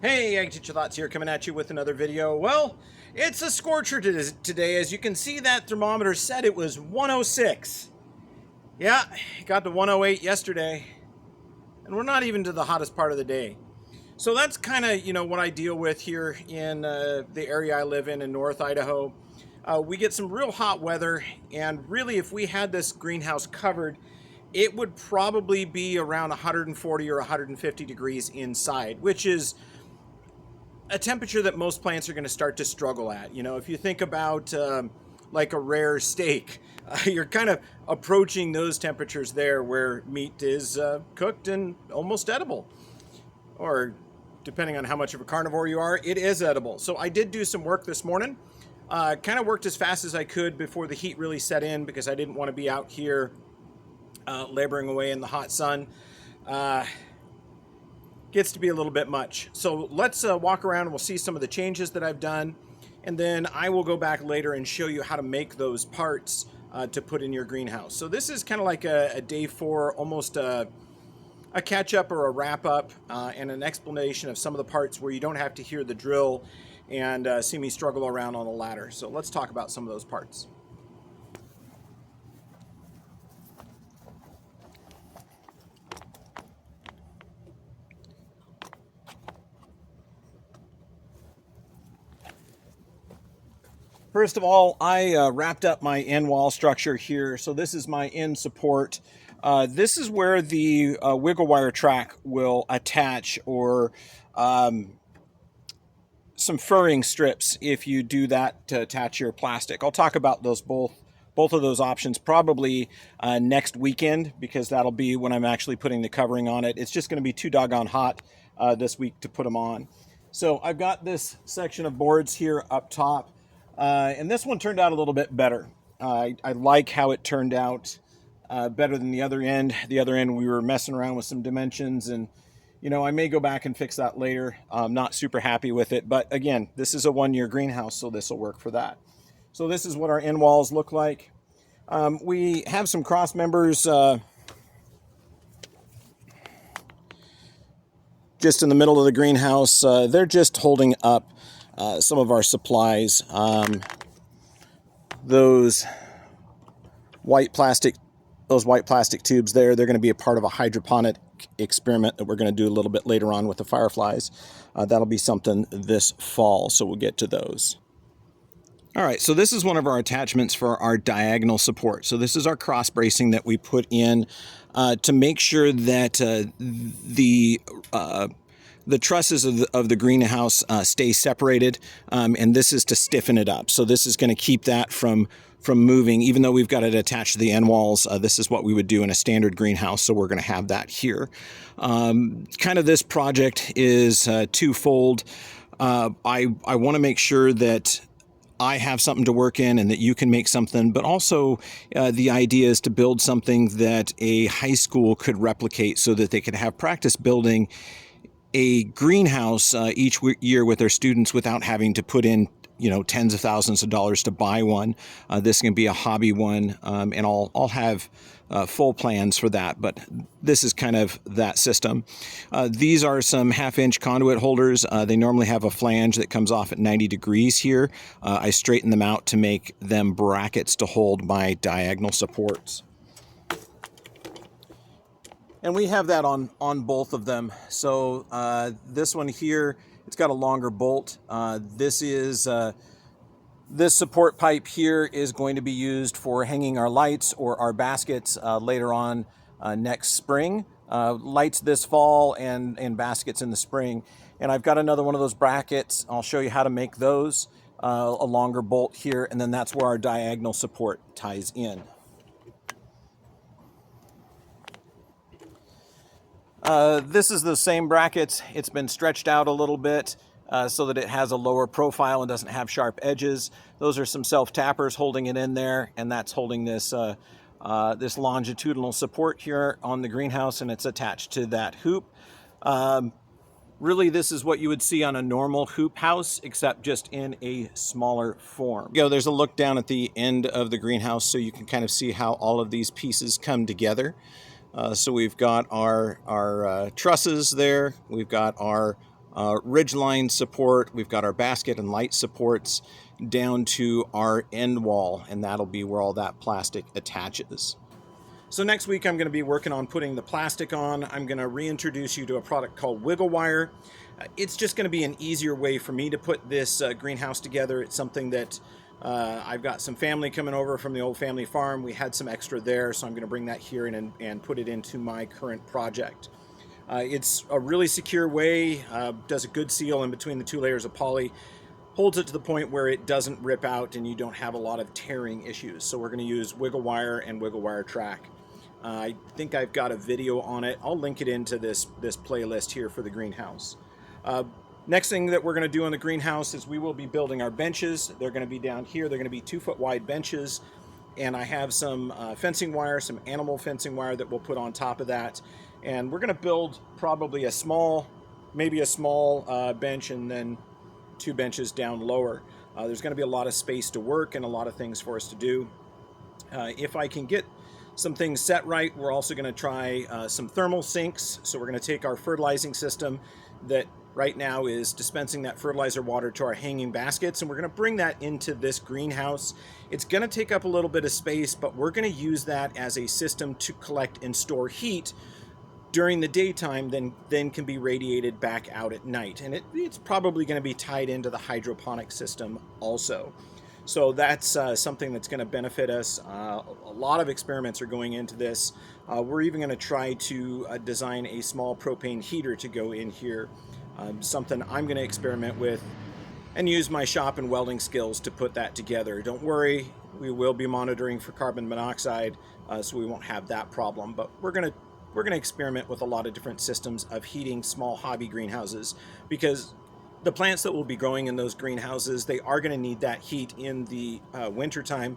Hey, Ag Teacher Thoughts here, coming at you with another video. Well, it's a scorcher today. As you can see, that thermometer said it was 106. Yeah, it got to 108 yesterday, and we're not even to the hottest part of the day. So that's kind of, what I deal with here in the area I live in North Idaho. We get some real hot weather, and really, if we had this greenhouse covered, it would probably be around 140 or 150 degrees inside, which is a temperature that most plants are going to start to struggle at. If you think about like a rare steak, you're kind of approaching those temperatures there where meat is cooked and almost edible. Or depending on how much of a carnivore you are, it is edible. So I did do some work this morning. Kind of worked as fast as I could before the heat really set in because I didn't want to be out here laboring away in the hot sun. Gets to be a little bit much. So let's walk around and we'll see some of the changes that I've done, and then I will go back later and show you how to make those parts to put in your greenhouse. So this is kind of like a day 4, almost a catch up or a wrap up, and an explanation of some of the parts where you don't have to hear the drill and see me struggle around on a ladder. So let's talk about some of those parts. First of all, I wrapped up my end wall structure here. So this is my end support. This is where the wiggle wire track will attach, or some furring strips if you do that to attach your plastic. I'll talk about those both of those options probably next weekend, because that'll be when I'm actually putting the covering on it. It's just going to be too doggone hot this week to put them on. So I've got this section of boards here up top. And this one turned out a little bit better. I like how it turned out better than the other end. The other end, we were messing around with some dimensions, and I may go back and fix that later. I'm not super happy with it, but again, this is a 1-year greenhouse, so this will work for that. So this is what our end walls look like. We have some cross members just in the middle of the greenhouse. They're just holding up some of our supplies. Those white plastic tubes they're going to be a part of a hydroponic experiment that we're going to do a little bit later on with the fireflies. That'll be something this fall, so we'll get to those. All right, so this is one of our attachments for our diagonal support. So this is our cross bracing that we put in to make sure that the trusses of the greenhouse stay separated, and this is to stiffen it up. So this is going to keep that from moving, even though we've got it attached to the end walls. This is what we would do in a standard greenhouse, so we're going to have that here. Kind of this project is twofold. I want to make sure that I have something to work in and that you can make something, but also the idea is to build something that a high school could replicate so that they could have practice building a greenhouse each year with their students without having to put in tens of thousands of dollars to buy one. This can be a hobby one, and I'll have full plans for that, but this is kind of that system. These are some 1/2-inch conduit holders. They normally have a flange that comes off at 90 degrees here. I straighten them out to make them brackets to hold my diagonal supports. And we have that on both of them. So this one here, it's got a longer bolt. This support pipe here is going to be used for hanging our lights or our baskets later on next spring. Lights this fall and baskets in the spring. And I've got another one of those brackets. I'll show you how to make those. A longer bolt here, and then that's where our diagonal support ties in. This is the same brackets. It's been stretched out a little bit so that it has a lower profile and doesn't have sharp edges. Those are some self-tappers holding it in there, and that's holding this this longitudinal support here on the greenhouse, and it's attached to that hoop. Really, this is what you would see on a normal hoop house, except just in a smaller form. There's a look down at the end of the greenhouse so you can kind of see how all of these pieces come together. So we've got our trusses there. We've got our ridgeline support. We've got our basket and light supports down to our end wall, and that'll be where all that plastic attaches. So next week I'm going to be working on putting the plastic on. I'm going to reintroduce you to a product called Wiggle Wire. It's just going to be an easier way for me to put this greenhouse together. It's something that I've got some family coming over from the old family farm. We had some extra there, so I'm going to bring that here and put it into my current project. It's a really secure way, does a good seal in between the two layers of poly, holds it to the point where it doesn't rip out and you don't have a lot of tearing issues. So we're going to use Wiggle Wire and Wiggle Wire Track. I think I've got a video on it. I'll link it into this playlist here for the greenhouse. Next thing that we're going to do on the greenhouse is we will be building our benches. They're going to be down here. They're going to be 2-foot wide benches. And I have some fencing wire, some animal fencing wire that we'll put on top of that. And we're going to build probably a small, maybe a small bench and then 2 benches down lower. There's going to be a lot of space to work and a lot of things for us to do. If I can get some things set right, we're also going to try some thermal sinks. So we're going to take our fertilizing system that right now is dispensing that fertilizer water to our hanging baskets, and we're going to bring that into this greenhouse. It's going to take up a little bit of space, but we're going to use that as a system to collect and store heat during the daytime, then can be radiated back out at night. And it's probably going to be tied into the hydroponic system also. So that's something that's going to benefit us. A lot of experiments are going into this. We're even going to try to design a small propane heater to go in here. Something I'm going to experiment with and use my shop and welding skills to put that together. Don't worry, we will be monitoring for carbon monoxide, so we won't have that problem. But we're going to experiment with a lot of different systems of heating small hobby greenhouses, because the plants that will be growing in those greenhouses, they are going to need that heat in the winter time,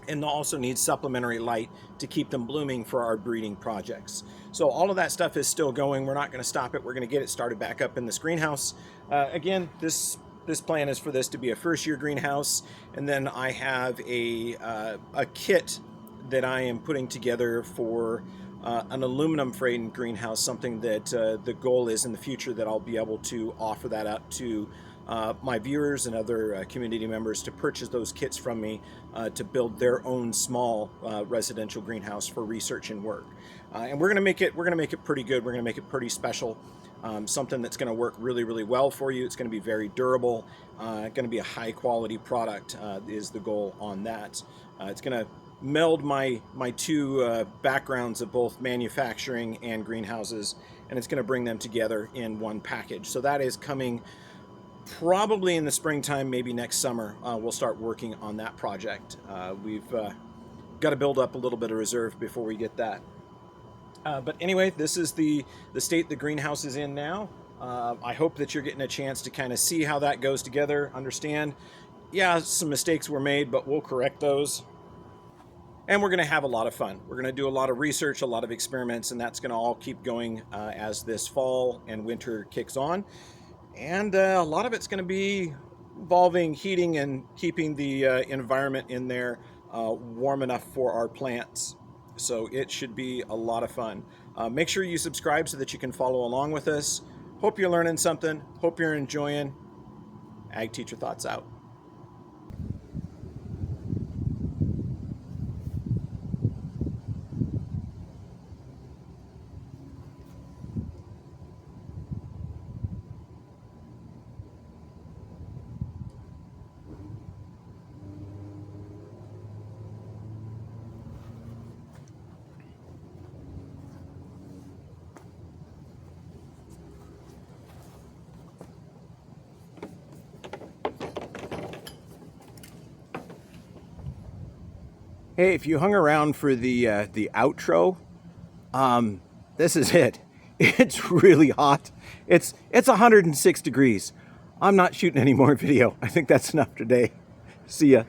and they'll also need supplementary light to keep them blooming for our breeding projects. So all of that stuff is still going. We're not going to stop it. We're going to get it started back up in this greenhouse. Again, this plan is for this to be a first-year greenhouse, and then I have a kit that I am putting together for an aluminum frame greenhouse, something that the goal is in the future that I'll be able to offer that up to my viewers and other community members to purchase those kits from me to build their own small residential greenhouse for research and work. And we're going to make it pretty good. We're going to make it pretty special. Something that's going to work really, really well for you. It's going to be very durable. Going to be a high quality product is the goal on that. It's going to meld my two backgrounds of both manufacturing and greenhouses, and it's going to bring them together in one package. So that is coming probably in the springtime, maybe next summer. We'll start working on that project. We've got to build up a little bit of reserve before we get that. But anyway, this is the state the greenhouse is in now. I hope that you're getting a chance to kind of see how that goes together, understand, yeah, some mistakes were made, but we'll correct those. And we're going to have a lot of fun. We're going to do a lot of research, a lot of experiments, and that's going to all keep going as this fall and winter kicks on. And a lot of it's going to be involving heating and keeping the environment in there warm enough for our plants. So it should be a lot of fun. Make sure you subscribe so that you can follow along with us. Hope you're learning something. Hope you're enjoying. Ag Teacher Thoughts out. Hey, if you hung around for the outro, this is it. It's really hot. It's 106 degrees. I'm not shooting any more video. I think that's enough today. See ya.